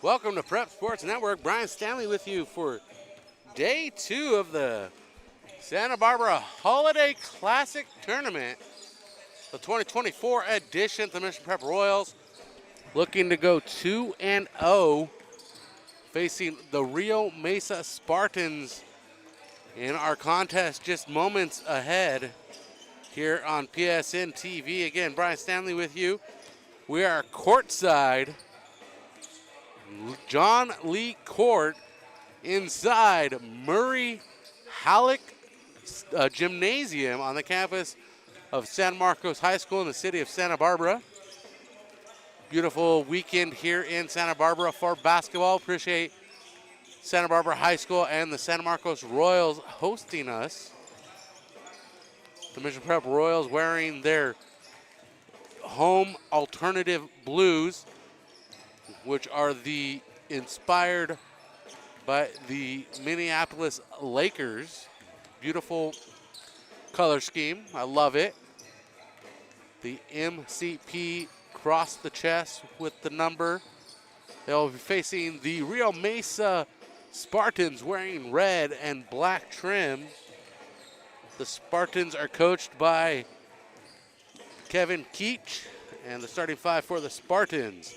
Welcome to Prep Sports Network. Brian Stanley with you for day 2 of the Santa Barbara Holiday Classic Tournament, the 2024 edition. The Mission Prep Royals looking to go 2-0, facing the Rio Mesa Spartans in our contest just moments ahead here on PSNtv. Again, Brian Stanley with you. We are courtside, John Lee Court, inside Murray Halleck Gymnasium on the campus of San Marcos High School in the city of Santa Barbara. Beautiful weekend here in Santa Barbara for basketball. Appreciate Santa Barbara High School and the San Marcos Royals hosting us. The Mission Prep Royals wearing their home alternative blues, which are inspired by the Minneapolis Lakers. Beautiful color scheme. I love it. The MCP cross the chest with the number. They'll be facing the Rio Mesa Spartans wearing red and black trim. The Spartans are coached by Kevin Keach, and the starting 5 for the Spartans: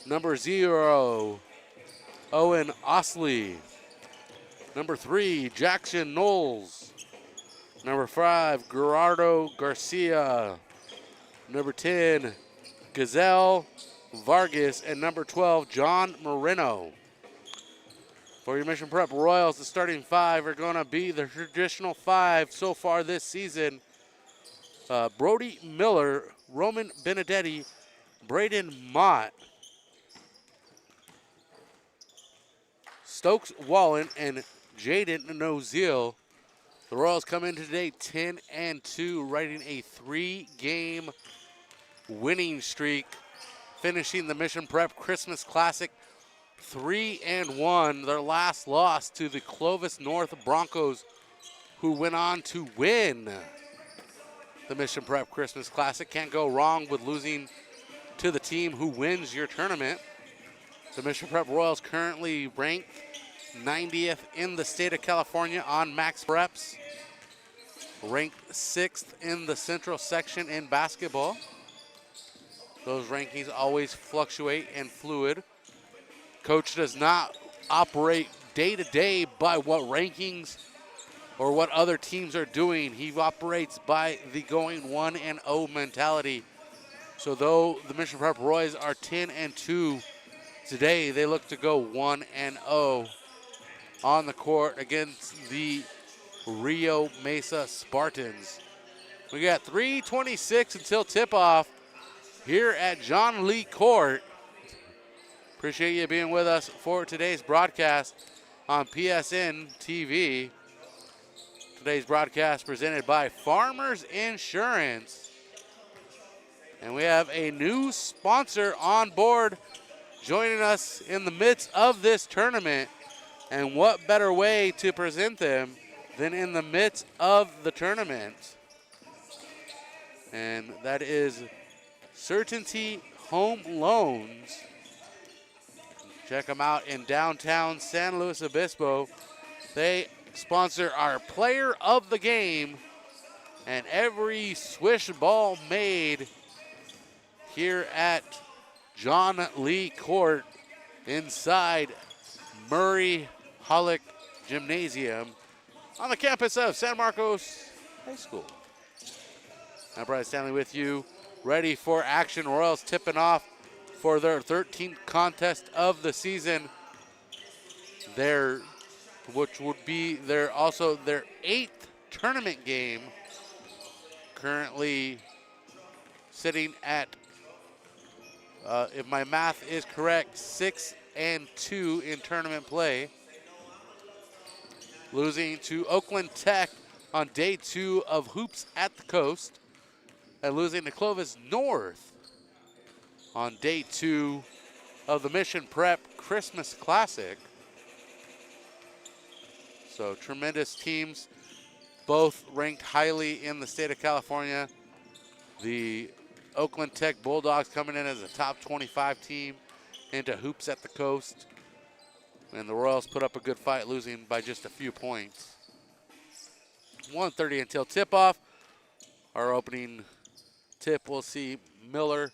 number 0, Owen Osley. Number 3, Jackson Knowles. Number 5, Gerardo Garcia. Number 10, Gazelle Vargas. And number 12, John Moreno. For your Mission Prep Royals, the starting 5 are going to be the traditional 5 so far this season. Brody Miller, Roman Benedetti, Braden Mott, Stokes Wallen, and Jaden Noziel. The Royals come in today 10-2, riding a 3-game winning streak, finishing the Mission Prep Christmas Classic 3-1. Their last loss to the Clovis North Broncos, who went on to win the Mission Prep Christmas Classic. Can't go wrong with losing to the team who wins your tournament. The Mission Prep Royals currently ranked 90th in the state of California on Max Preps, ranked 6th in the Central section in basketball. Those rankings always fluctuate and fluid. Coach does not operate day to day by what rankings or what other teams are doing. He operates by the going 1-0 mentality. So though the Mission Prep Royals are 10-2 today, they look to go 1-0 on the court against the Rio Mesa Spartans. We got 3:26 until tip-off here at John Lee Court. Appreciate you being with us for today's broadcast on PSN TV. Today's broadcast presented by Farmers Insurance. And we have a new sponsor on board joining us in the midst of this tournament. And what better way to present them than in the midst of the tournament? And that is Certainty Home Loans. Check them out in downtown San Luis Obispo. They sponsor our player of the game and every swish ball made here at John Lee Court inside Murray Halleck Gymnasium on the campus of San Marcos High School. Now Brian Stanley with you, ready for action. Royals tipping off for their 13th contest of the season. Which would be their 8th tournament game. Currently sitting at, if my math is correct, 6-2 in tournament play. Losing to Oakland Tech on day 2 of Hoops at the Coast, and losing to Clovis North on day 2 of the Mission Prep Christmas Classic. So tremendous teams, both ranked highly in the state of California. The Oakland Tech Bulldogs coming in as a top 25 team, into hoops at the coast. And the Royals put up a good fight, losing by just a few points. 1:30 until tip-off. Our opening tip will see Miller,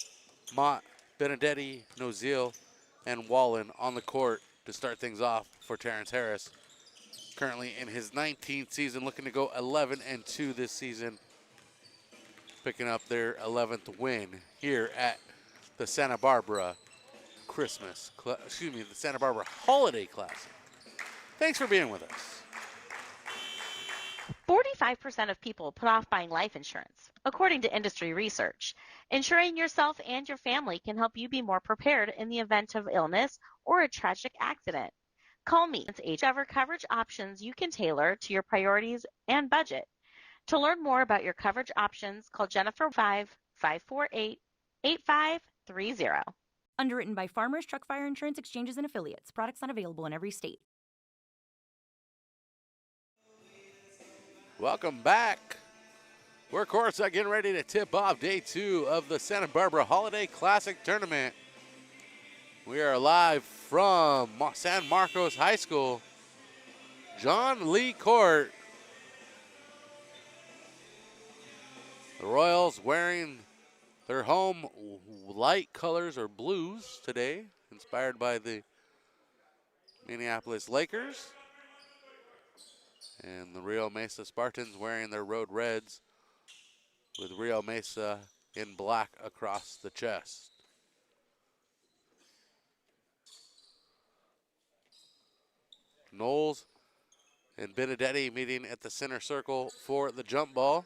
Mott, Benedetti, Nozile, and Wallen on the court to start things off for Terrence Harris. Currently in his 19th season, looking to go 11-2 this season, picking up their 11th win here at the Santa Barbara the Santa Barbara Holiday Classic. Thanks for being with us. 45% of people put off buying life insurance, according to industry research. Insuring yourself and your family can help you be more prepared in the event of illness or a tragic accident. Call me. Discover coverage options you can tailor to your priorities and budget. To learn more about your coverage options, call Jennifer 548-8530. Underwritten by Farmers Truck Fire Insurance Exchanges and Affiliates. Products not available in every state. Welcome back. We're courtside getting ready to tip off day 2 of the Santa Barbara Holiday Classic Tournament. We are live from San Marcos High School, John Lee Court. The Royals wearing their home light colors or blues today, inspired by the Minneapolis Lakers. And the Rio Mesa Spartans wearing their road reds with Rio Mesa in black across the chest. Knowles and Benedetti meeting at the center circle for the jump ball.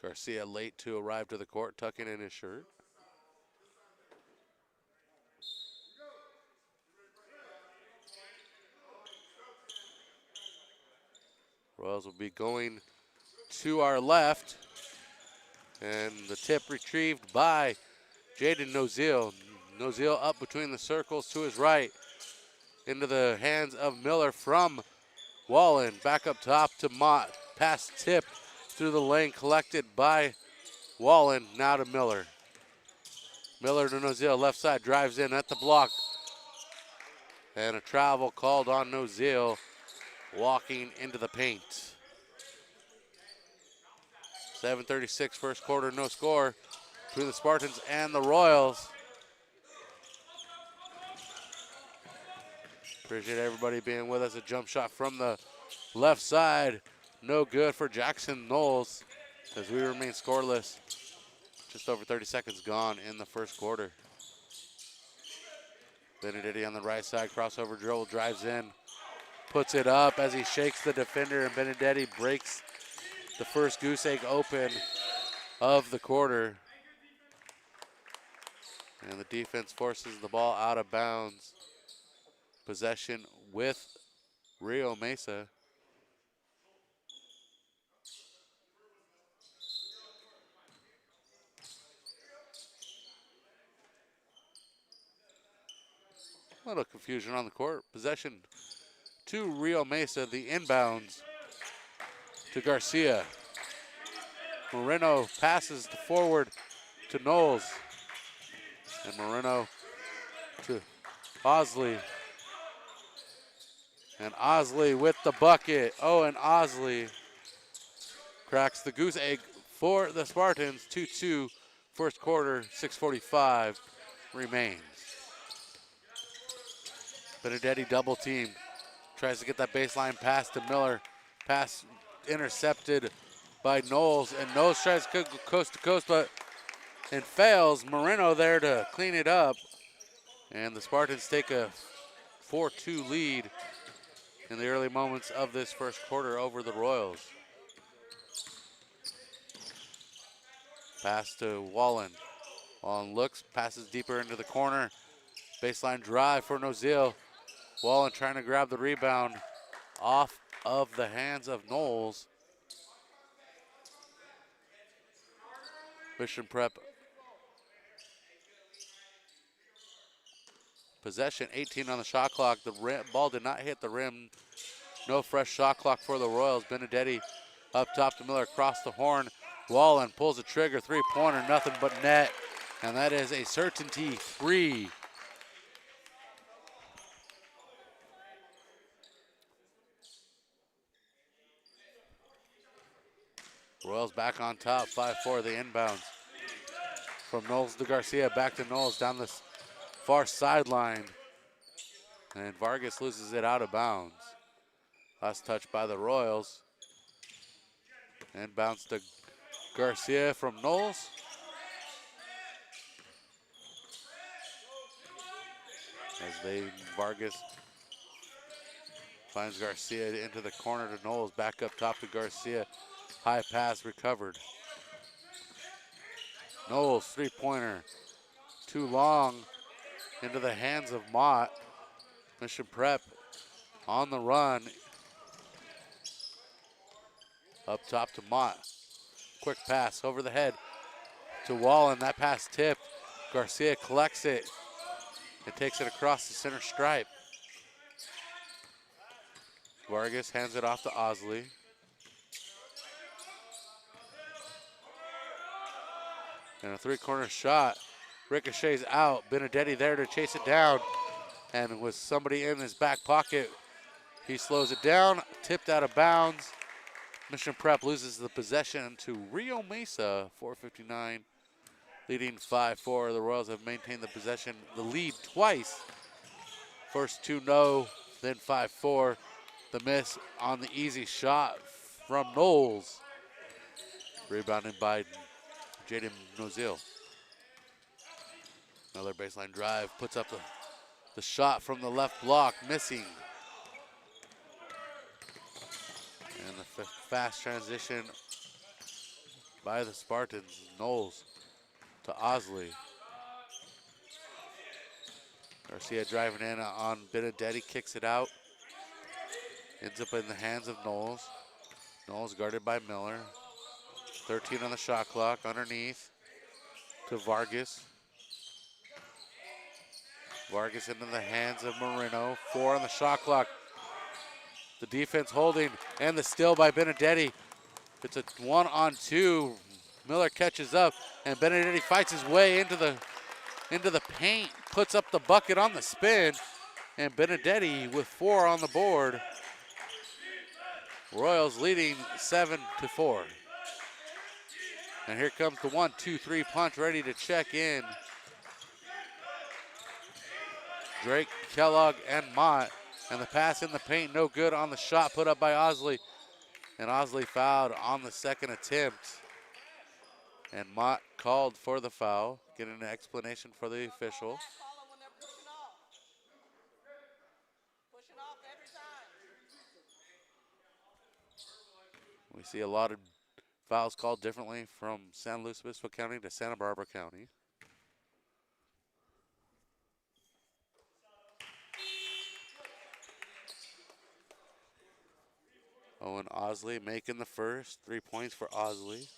Garcia late to arrive to the court, tucking in his shirt. Royals will be going to our left. And the tip retrieved by Jaden Nozile. Nozile up between the circles to his right. Into the hands of Miller from Wallen. Back up top to Mott. Pass tip through the lane, collected by Wallen. Now to Miller. Miller to Nozile, left side, drives in at the block. And a travel called on Nozile, walking into the paint. 7:36 first quarter, no score between the Spartans and the Royals. Appreciate everybody being with us. A jump shot from the left side. No good for Jackson Knowles as we remain scoreless. Just over 30 seconds gone in the first quarter. Benedetti on the right side, crossover dribble, drives in, puts it up as he shakes the defender, and Benedetti breaks the first goose egg open of the quarter. And the defense forces the ball out of bounds. Possession with Rio Mesa. A little confusion on the court. Possession to Rio Mesa, the inbounds to Garcia. Moreno passes forward to Knowles. And Moreno to Osley. And Osley with the bucket. Owen Osley cracks the goose egg for the Spartans. 2-2 first quarter, 6:45 remains. Benedetti double team. Tries to get that baseline pass to Miller. Pass intercepted by Knowles. And Knowles tries to go coast to coast, but and fails. Moreno there to clean it up. And the Spartans take a 4-2 lead in the early moments of this first quarter over the Royals. Pass to Wallen. Wallen looks, passes deeper into the corner. Baseline drive for Nozile. Wallen trying to grab the rebound off of the hands of Knowles. Mission Prep possession, 18 on the shot clock. The ball did not hit the rim. No fresh shot clock for the Royals. Benedetti up top to Miller, across the horn Wallen pulls the trigger, three-pointer, nothing but net. And that is a certainty three. Royals back on top, 5-4, the inbounds. From Knowles to Garcia, back to Knowles down the far sideline. And Vargas loses it out of bounds. Last touch by the Royals. Inbounds to Garcia from Knowles. Vargas finds Garcia into the corner to Knowles. Back up top to Garcia. High pass recovered. Knowles, three-pointer. Too long into the hands of Mott. Mission Prep on the run. Up top to Mott. Quick pass over the head to Wallen. That pass tipped. Garcia collects it and takes it across the center stripe. Vargas hands it off to Osley. And a three-corner shot. Ricochets out. Benedetti there to chase it down. And with somebody in his back pocket, he slows it down. Tipped out of bounds. Mission Prep loses the possession to Rio Mesa, 4:59, leading 5-4. The Royals have maintained the lead twice. First 2-0, then 5-4. The miss on the easy shot from Knowles. Rebounded by Jaden Nozil. Another baseline drive, puts up the shot from the left block, missing. And the fast transition by the Spartans. Knowles to Osley. Garcia driving in on Benedetti, kicks it out. Ends up in the hands of Knowles. Knowles guarded by Miller. 13 on the shot clock, underneath to Vargas. Vargas into the hands of Moreno. 4 on the shot clock. The defense holding, and the steal by Benedetti. It's a 1-on-2. Miller catches up, and Benedetti fights his way into the paint, puts up the bucket on the spin, and Benedetti with 4 on the board. Royals leading 7-4. And here comes the 1-2-3 punch, ready to check in. Drake, Kellogg, and Mott. And the pass in the paint, no good on the shot put up by Osley. And Osley fouled on the second attempt. And Mott called for the foul. Getting an explanation for the official. We see a lot of fouls called differently from San Luis Obispo County to Santa Barbara County. Owen Osley making the first. 3 points for Osley.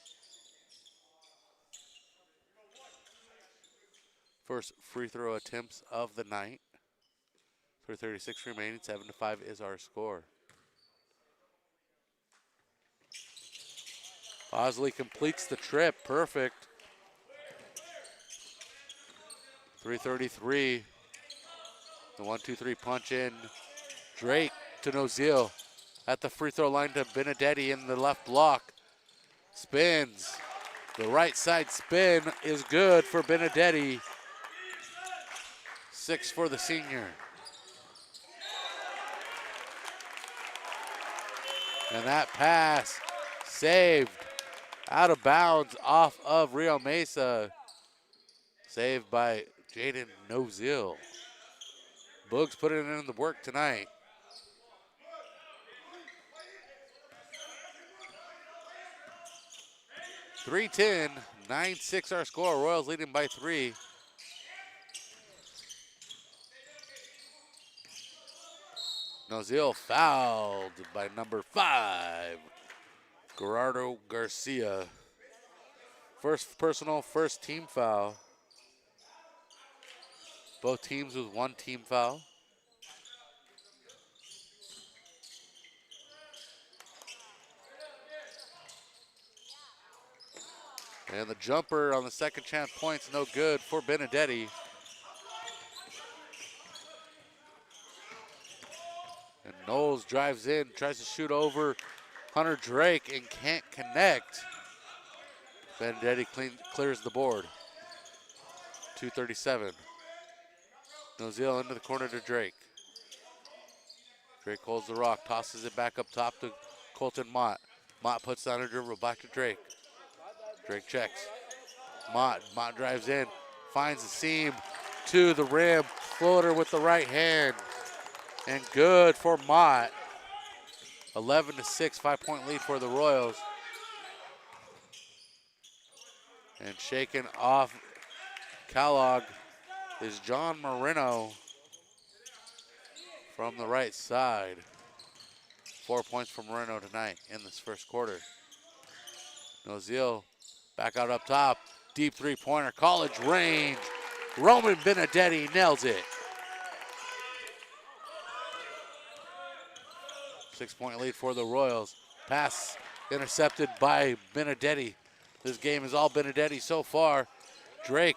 First free throw attempts of the night. 3:36 remaining, 7-5 is our score. Osley completes the trip, perfect. 3:33. The 1-2-3 punch in. Drake to Nozil. At the free throw line to Benedetti in the left block. Spins. The right side spin is good for Benedetti. 6 for the senior. And that pass saved out of bounds off of Rio Mesa. Saved by Jaden Nozil. Boogs putting in the work tonight. .310, 9-6 our score. Royals leading by 3. Nozil fouled by number 5, Gerardo Garcia. First personal, first team foul. Both teams with 1 team foul. And the jumper on the second chance point's no good for Benedetti. And Knowles drives in, tries to shoot over Hunter Drake and can't connect. Benedetti clears the board. 2:37. Noziel into the corner to Drake. Drake holds the rock, tosses it back up top to Colton Mott. Mott puts down a dribble, back to Drake. Drake checks. Mott drives in, finds the seam to the rim, floater with the right hand, and good for Mott. 11-6, 5-point lead for the Royals. And shaking off Kellogg is John Marino from the right side. 4 points from Moreno tonight in this first quarter. Noziel back out up top. Deep three-pointer, college range. Roman Benedetti nails it. 6-point lead for the Royals. Pass intercepted by Benedetti. This game is all Benedetti so far. Drake,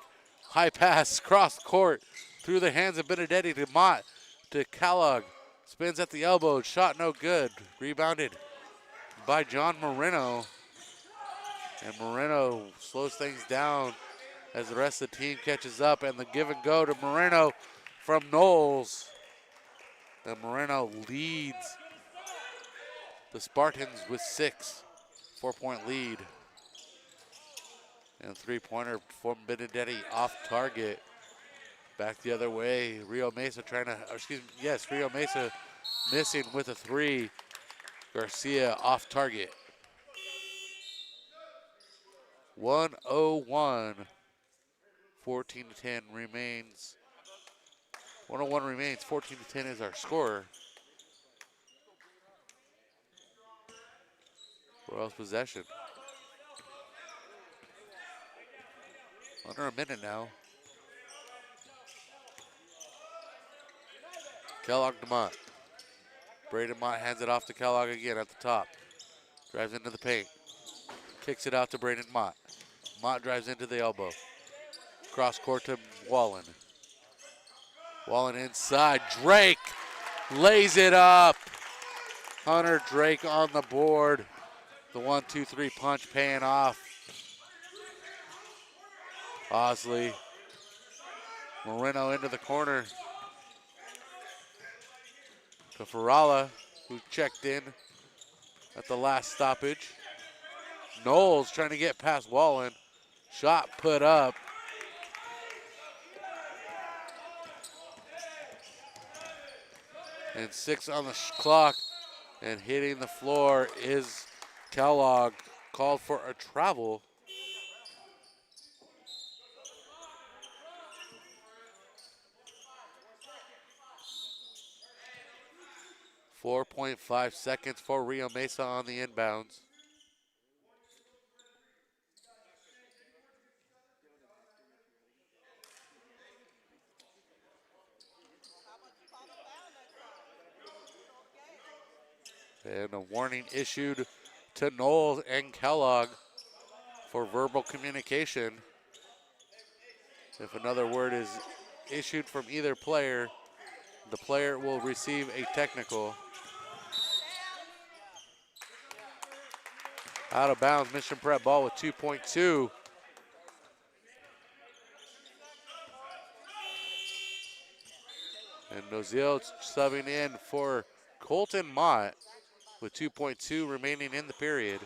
high pass, cross court, through the hands of Benedetti to Mott, to Kellogg. Spins at the elbow, shot no good. Rebounded by John Moreno. And Moreno slows things down as the rest of the team catches up, and the give and go to Moreno from Knowles. And Moreno leads the Spartans with 6. 4-point lead. And three-pointer from Benedetti off target. Back the other way. Rio Mesa Rio Mesa missing with a three. Garcia off target. 101. 14-10 remains. 101 remains. 14-10 is our score. Royals possession. Under a minute now. Kellogg to Mott. Braden Mott hands it off to Kellogg again at the top. Drives into the paint. Kicks it out to Braden Mott. Mott drives into the elbow. Cross court to Wallen. Wallen inside. Drake lays it up. Hunter Drake on the board. The 1-2-3 punch paying off. Bosley. Moreno into the corner to Ferralla, who checked in at the last stoppage. Knowles trying to get past Wallen. Shot put up. And 6 on the clock. And hitting the floor is Kellogg. Called for a travel. .5 seconds for Rio Mesa on the inbounds. And a warning issued to Knowles and Kellogg for verbal communication. If another word is issued from either player, the player will receive a technical. Out of bounds, Mission Prep ball with 2.2. And Noziel subbing in for Colton Mott with 2.2 remaining in the period.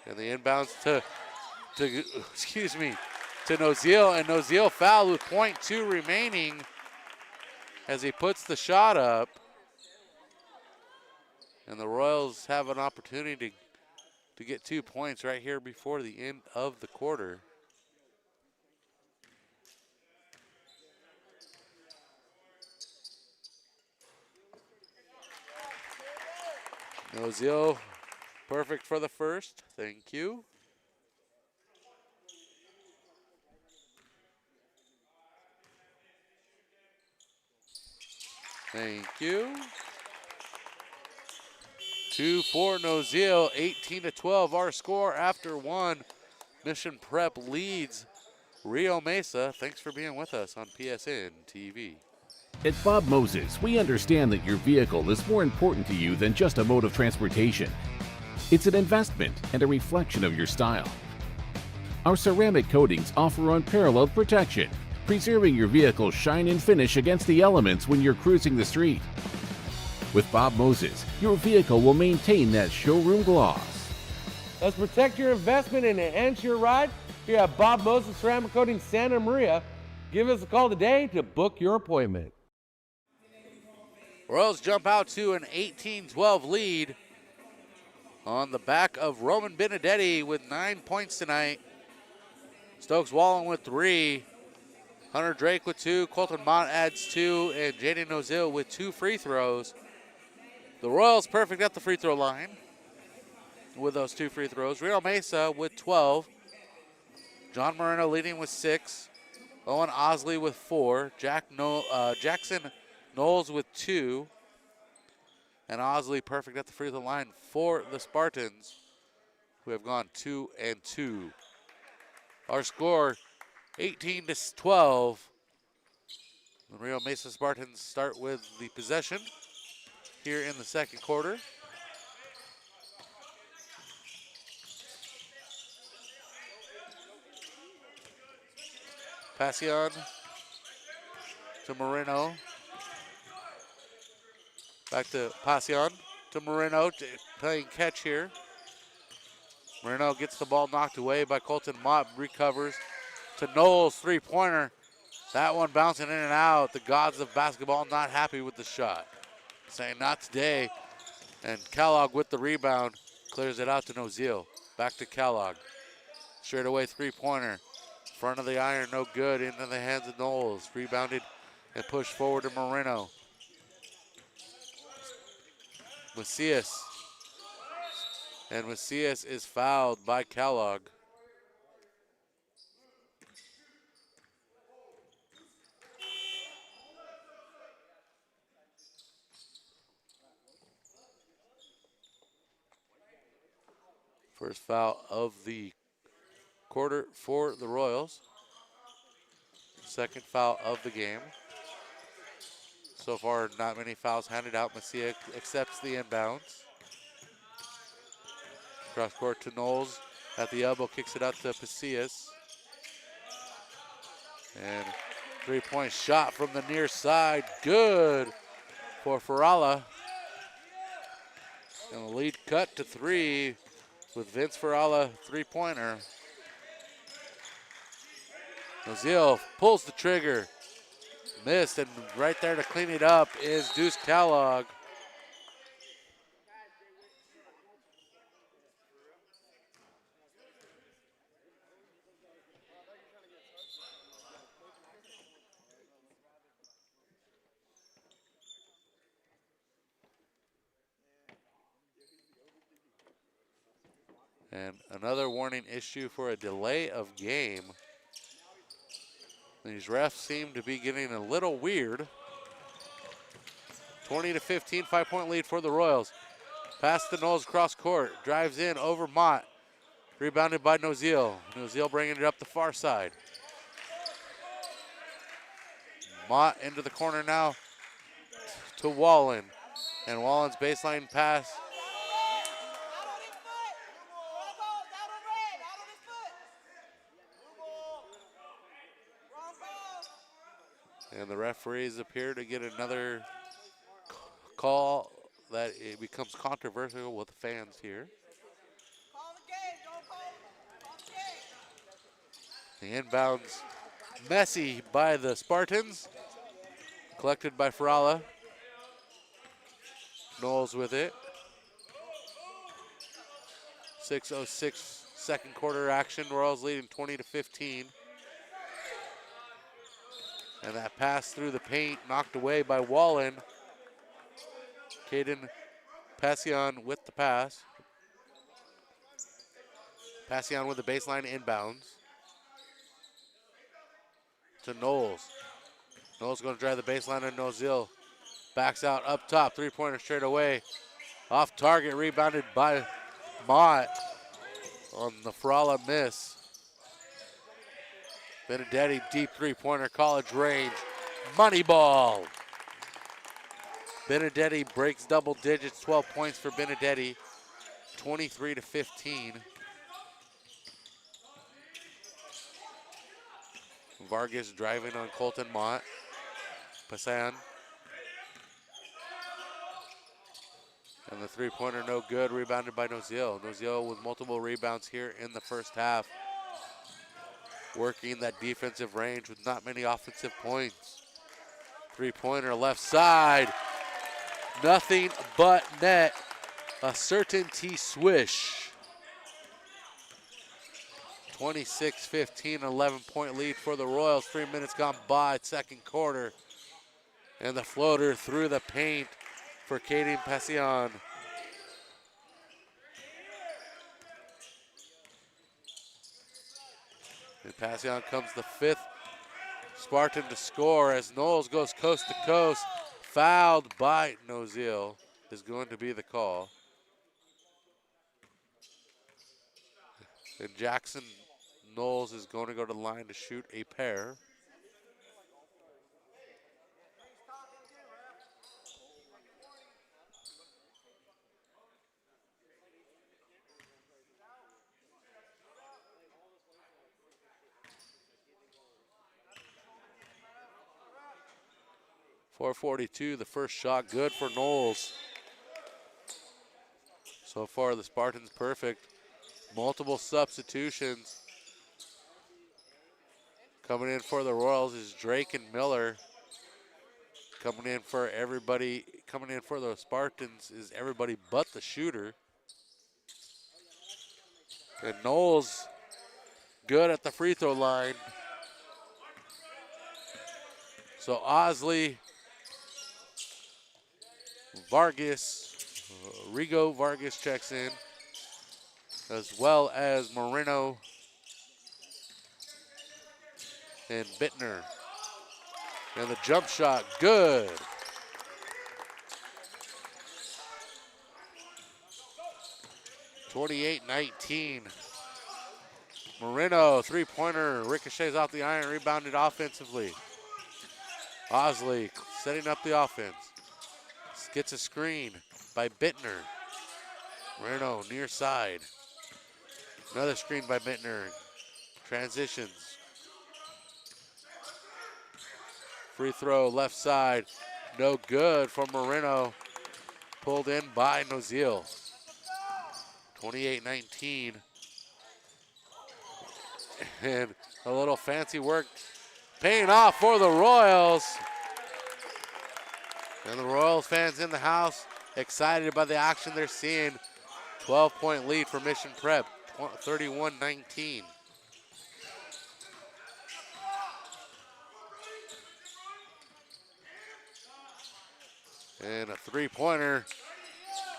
And the inbounds to Noziel, and Noziel fouled with .2 remaining as he puts the shot up. And the Royals have an opportunity to get 2 points right here before the end of the quarter. Noziel, perfect for the first. Thank you. Thank you. 2 for Nozile, 18-12 our score after one. Mission Prep leads Rio Mesa. Thanks for being with us on PSN TV. At Bob Moses, we understand that your vehicle is more important to you than just a mode of transportation. It's an investment and a reflection of your style. Our ceramic coatings offer unparalleled protection, preserving your vehicle's shine and finish against the elements when you're cruising the street. With Bob Moses, your vehicle will maintain that showroom gloss. Let's protect your investment and enhance your ride here at Bob Moses Ceramic Coating Santa Maria. Give us a call today to book your appointment. Royals jump out to an 18-12 lead on the back of Roman Benedetti with 9 points tonight. Stokes Wallen with 3. Hunter Drake with 2. Colton Mott adds 2. And Jaden Nozile with 2 free throws. The Royals perfect at the free throw line with those 2 free throws. Rio Mesa with 12. John Moreno leading with 6. Owen Osley with 4. Jackson Knowles with 2. And Osley perfect at the free throw line for the Spartans, who have gone 2 and 2. Our score 18-12. The Rio Mesa Spartans start with the possession here in the second quarter. Passion to Moreno. Back to Passion to Moreno, playing catch here. Moreno gets the ball knocked away by Colton Mott, recovers to Knowles, three-pointer. That one bouncing in and out. The gods of basketball not happy with the shot. Saying not today. And Kellogg with the rebound, clears it out to Nozile. Back to Kellogg. Straight away three-pointer. Front of the iron, no good. Into the hands of Knowles. Rebounded and pushed forward to Moreno. Macias. And Macias is fouled by Kellogg. First foul of the quarter for the Royals. Second foul of the game. So far, not many fouls handed out. Macias accepts the inbounds. Cross court to Knowles at the elbow, kicks it out to Macias. And three-point shot from the near side, good for Farala. And the lead cut to 3 with Vince Farala, three-pointer. Nozile pulls the trigger, missed, and right there to clean it up is Deuce Kellogg. And another warning issue for a delay of game. These refs seem to be getting a little weird. 20-15, 5-point lead for the Royals. Pass to Knowles cross court, drives in over Mott. Rebounded by Nozile. Nozile bringing it up the far side. Mott into the corner now to Wallen. And Wallen's baseline pass. And the referees appear to get another call that it becomes controversial with the fans here. The inbounds messy by the Spartans. Collected by Farala. Knowles with it. 6:06 second quarter action. Royals leading 20-15. And that pass through the paint knocked away by Wallen. Caden Passion with the pass. Passion with the baseline inbounds. To Knowles. Knowles going to drive the baseline on Nozile. Backs out up top. Three-pointer straight away. Off target, rebounded by Mott on the Frala miss. Benedetti, deep three-pointer, college range. Money ball. Benedetti breaks double digits, 12 points for Benedetti, 23-15. Vargas driving on Colton Mott. Pasan. And the three-pointer no good, rebounded by Nozil. Nozil with multiple rebounds here in the first half. Working that defensive range with not many offensive points. Three-pointer left side. Nothing but net. A certainty swish. 26-15, 11-point lead for the Royals. 3 minutes gone by, second quarter. And the floater through the paint for Katie Passion. And Passion comes the fifth Spartan to score as Knowles goes coast to coast. Fouled by Nozil is going to be the call. And Jackson Knowles is going to go to the line to shoot a pair. .442, the first shot good for Knowles. So far the Spartans perfect. Multiple substitutions. Coming in for the Royals is Drake and Miller. Coming in for everybody, coming in for the Spartans is everybody but the shooter. And Knowles good at the free throw line. So Osley, Vargas, Rigo Vargas checks in, as well as Moreno and Bittner. And the jump shot, good. (28-19). Moreno, three-pointer, ricochets off the iron, rebounded offensively. Osley setting up the offense. Gets a screen by Bittner. Moreno near side. Another screen by Bittner. Transitions. Free throw left side. No good from Moreno. Pulled in by Nozil. 28-19. And a little fancy work paying off for the Royals. And the Royals fans in the house excited by the action they're seeing. 12-point lead for Mission Prep, 31-19. And a three-pointer,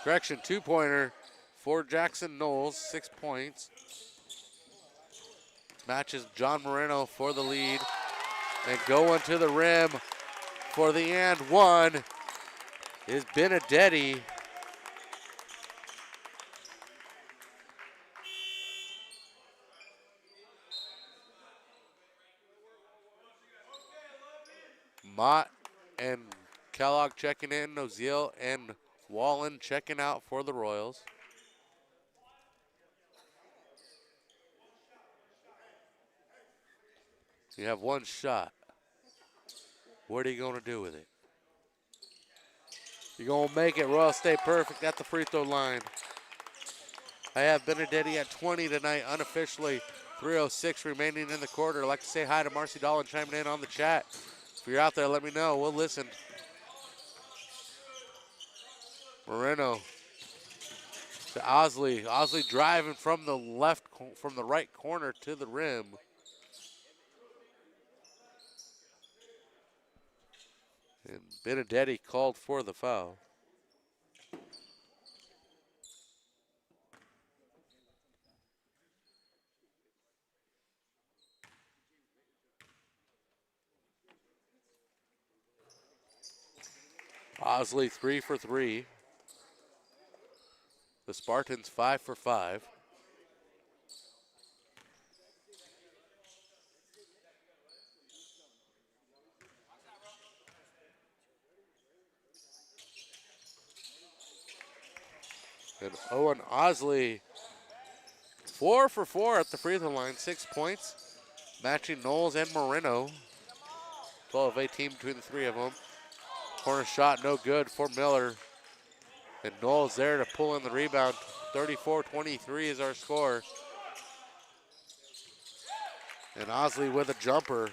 correction, two-pointer for Jackson Knowles, 6 points. Matches John Moreno for the lead. And going to the rim for the and one is Benedetti. Mott and Kellogg checking in, Nozil and Wallen checking out for the Royals. You have one shot. What are you going to do with it? You're going to make it. Royals stay perfect at the free throw line. I have Benedetti at 20 tonight, unofficially. 3:06 remaining in the quarter. I'd like to say hi to Marcy Dolan chiming in on the chat. If you're out there, let me know. We'll listen. Moreno to Osley. Osley driving from the right corner to the rim. And Benedetti called for the foul. Osley 3 for 3. Spartans 5 for 5. And Owen Osley, 4 for 4 at the free throw line, 6 points, matching Knowles and Moreno. 12-18 between the three of them. Corner shot no good for Miller. And Knowles there to pull in the rebound. 34-23 is our score. And Osley with a jumper.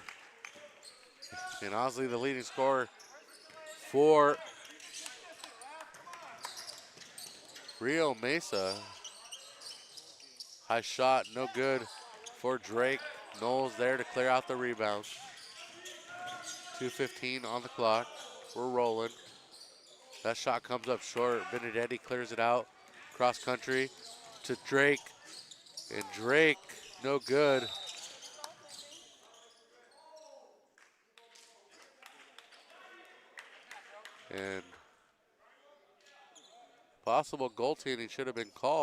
And Osley the leading scorer for Rio Mesa. High shot, no good for Drake. Knowles there to clear out the rebound. 2:15 on the clock. We're rolling. That shot comes up short. Benedetti clears it out. Cross country to Drake. And Drake, no good. And possible goaltending should have been called.